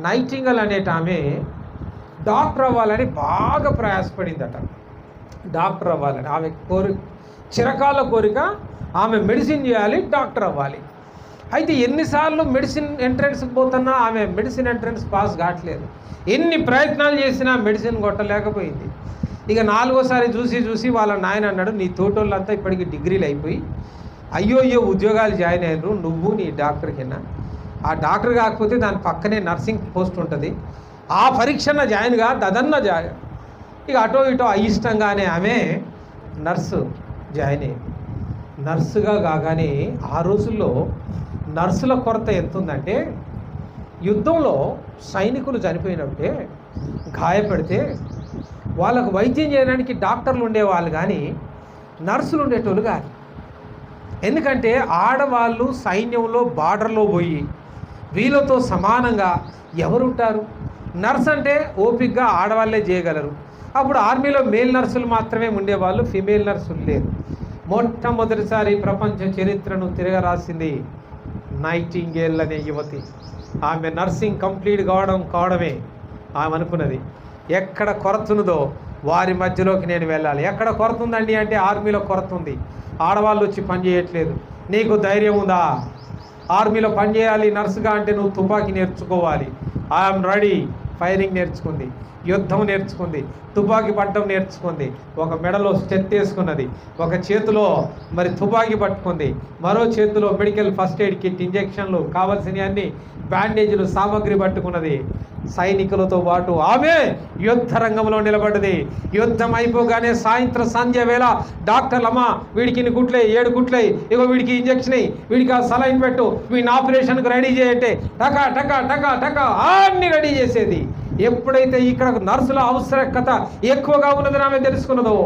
Nightingale అనేట ఆమె doctor అవ్వాలని బాగా ప్రయాసపడిందట. డాక్టర్ అవ్వాలని ఆమె చిరకాల కోరిక, ఆమె మెడిసిన్ చేయాలి, డాక్టర్ అవ్వాలి. అయితే ఎన్నిసార్లు మెడిసిన్ ఎంట్రన్స్కి పోతున్నా ఆమె మెడిసిన్ ఎంట్రన్స్ పాస్ కావట్లేదు. ఎన్ని ప్రయత్నాలు చేసినా మెడిసిన్ కొట్టలేకపోయింది. ఇక 4వసారి చూసి వాళ్ళ నాయన అన్నాడు, నీ తోటోళ్ళంతా ఇప్పటికి డిగ్రీలు అయిపోయి అయ్యో ఉద్యోగాలు జాయిన్ అయ్యారు, నువ్వు నీ డాక్టర్ కింద, ఆ డాక్టర్ కాకపోతే దాని పక్కనే నర్సింగ్ పోస్ట్ ఉంటుంది, ఆ పరీక్షన జాయిన్గా దదన్న జాయిన్. ఇక అటో ఇటో అయిష్టంగానే ఆమె నర్సు జాయిన్ అయ్యింది. నర్సుగా కాగానే ఆ రోజుల్లో నర్సుల కొరత ఎంత ఉందంటే, యుద్ధంలో సైనికులు చనిపోయినప్పుడే గాయపడితే వాళ్ళకు వైద్యం చేయడానికి డాక్టర్లు ఉండేవాళ్ళు కానీ నర్సులు ఉండేటోళ్ళు కాదు. ఎందుకంటే ఆడవాళ్ళు సైన్యంలో బార్డర్లో పోయి వీళ్ళతో సమానంగా ఎవరుంటారు? నర్స్ అంటే ఓపికగా ఆడవాళ్ళే చేయగలరు. అప్పుడు ఆర్మీలో మేల్ నర్సులు మాత్రమే ఉండేవాళ్ళు, ఫిమేల్ నర్సులు లేరు. మొట్టమొదటిసారి ప్రపంచ చరిత్రను తిరగరాసింది నైటింగేల్ అనే యువతి. ఆమె నర్సింగ్ కంప్లీట్ కావడమే ఆమె అనుకున్నది. ఎక్కడ కొరత ఉన్నదో వారి మధ్యలోకి నేను వెళ్ళాలి. ఎక్కడ కొరత ఉందండి అంటే ఆర్మీలో కొరత ఉంది, ఆడవాళ్ళు వచ్చి పని చేయట్లేదు, నీకు ధైర్యం ఉందా? ఆర్మీలో పనిచేయాలి నర్సుగా అంటే నువ్వు తుపాకీ నేర్చుకోవాలి. I'm ready. ఫైరింగ్ నేర్చుకుంది, యుద్ధం నేర్చుకుంది, తుపాకీ పట్టడం నేర్చుకుంది, ఒక మెడలో స్టెత్ వేసుకున్నది, ఒక చేతిలో మరి తుపాకీ పట్టుకుంది, మరో చేతిలో మెడికల్ ఫస్ట్ ఎయిడ్ కిట్, ఇంజెక్షన్లు, కావాల్సిన అన్ని బ్యాండేజీలు సామాగ్రి పట్టుకున్నది. సైనికులతో పాటు ఆమె యుద్ధ రంగంలో నిలబడ్డది. యుద్ధం అయిపోగానే సాయంత్రం సంధ్య వేళ డాక్టర్లు, అమ్మ వీడికి ఇన్ని కుట్లే, 7 కుట్లే, ఇగో వీడికి ఇంజెక్షన్ అయ్యి, వీడికి ఆ సలైన్ పెట్టు, వీడిని ఆపరేషన్కి రెడీ చేయంటే టకా టకా టకా టకా అన్ని రెడీ చేసేది. ఎప్పుడైతే ఇక్కడ నర్సుల ఆవశ్యకత ఎక్కువగా ఉన్నదని ఆమె తెలుసుకున్నదో,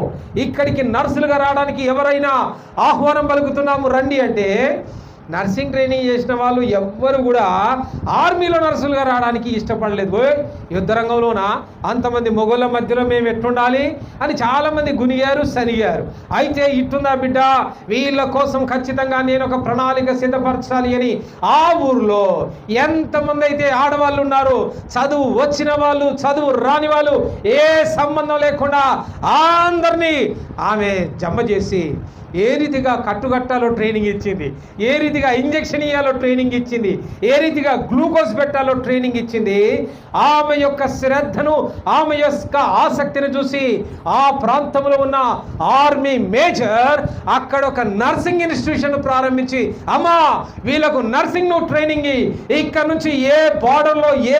ఇక్కడికి నర్సులుగా రావడానికి ఎవరైనా ఆహ్వానం పలుకుతున్నాము రండి అంటే, నర్సింగ్ ట్రైనింగ్ చేసిన వాళ్ళు ఎవ్వరు కూడా ఆర్మీలో నర్సులుగా రావడానికి ఇష్టపడలేదు. యుద్ధ రంగంలోన అంతమంది మొగోళ్ళ మధ్యలో మేము ఎట్టుండాలి అని చాలామంది గునిగారు, సనిగారు. అయితే ఇట్టుందా బిడ్డ, వీళ్ళ కోసం ఖచ్చితంగా నేను ఒక ప్రణాళిక సిద్ధపరచాలి అని ఆ ఊర్లో ఎంతమంది అయితే ఆడవాళ్ళు ఉన్నారు, చదువు వచ్చిన వాళ్ళు, చదువు రాని వాళ్ళు, ఏ సంబంధం లేకుండా అందరినీ ఆమె జమ చేసి ఏ రీతిగా కట్టుకట్టాలో ట్రైనింగ్ ఇచ్చింది, ఏ రీతిగా ఇంజెక్షన్ ఇవ్వాలో ట్రైనింగ్ ఇచ్చింది, ఏ రీతిగా గ్లూకోజ్ పెట్టాలో ట్రైనింగ్ ఇచ్చింది. ఆమె యొక్క శ్రద్ధను, ఆమె యొక్క ఆసక్తిని చూసి ఆ ప్రాంతంలో ఉన్న ఆర్మీ మేజర్ అక్కడ ఒక నర్సింగ్ ఇన్స్టిట్యూషన్ ప్రారంభించి, అమ్మా వీళ్ళకు నర్సింగ్ ట్రైనింగ్ ఇక్కడ నుంచి ఏ బార్డర్లో ఏ